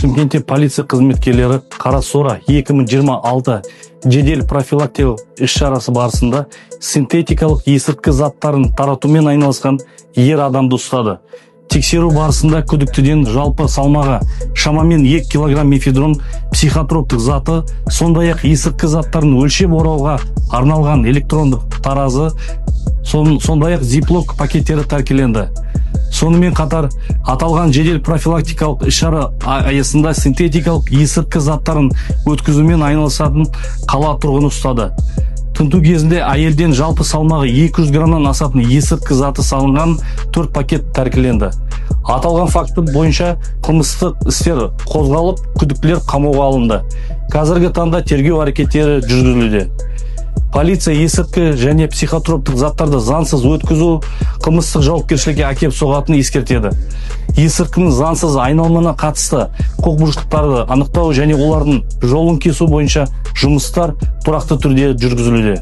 Шымкентте полиция қызметкерлері Қарасора 2026 жедел профилактикалық іс-шарасы барысында синтетикалық есірткі заттарын таратумен айналысқан ер адамды ұстады. Тексеру барысында күдіктіден жалпы салмағы шамамен 2 кг мефедрон психотроптық заты, сондай-ақ есірткі заттарын өлшеп орауға арналған электрондық таразы, сондай-ақ зиплок пакеттері тәркіленді. Сонымен қатар аталған жедел профилактикалық іс-шара аясында синтетикалық есірткі заттарын өткізумен айналысатын қала тұрғыны ұстады. Тінту кезінде әйелден жалпы салмағы 200 граммнан асатын есірткі заты салынған 4 пакет тәркіленді. Аталған факті бойынша қылмыстық істер қозғалып, күдіктілер қамауға алынды. Қазіргі таңда тергеу әрекеттері жүргізілуде. Полиция есірткі және психотроптық заттарды заңсыз өткізу қылмыстық жауапкершілікке әкеп соғатынын ескертеді. Есірткінің заңсыз айналымына қатысты құқық бұзушылықтарды анықтау және олардың жолын кесу бойынша жұмыстар тұрақты түрде жүргізілуде.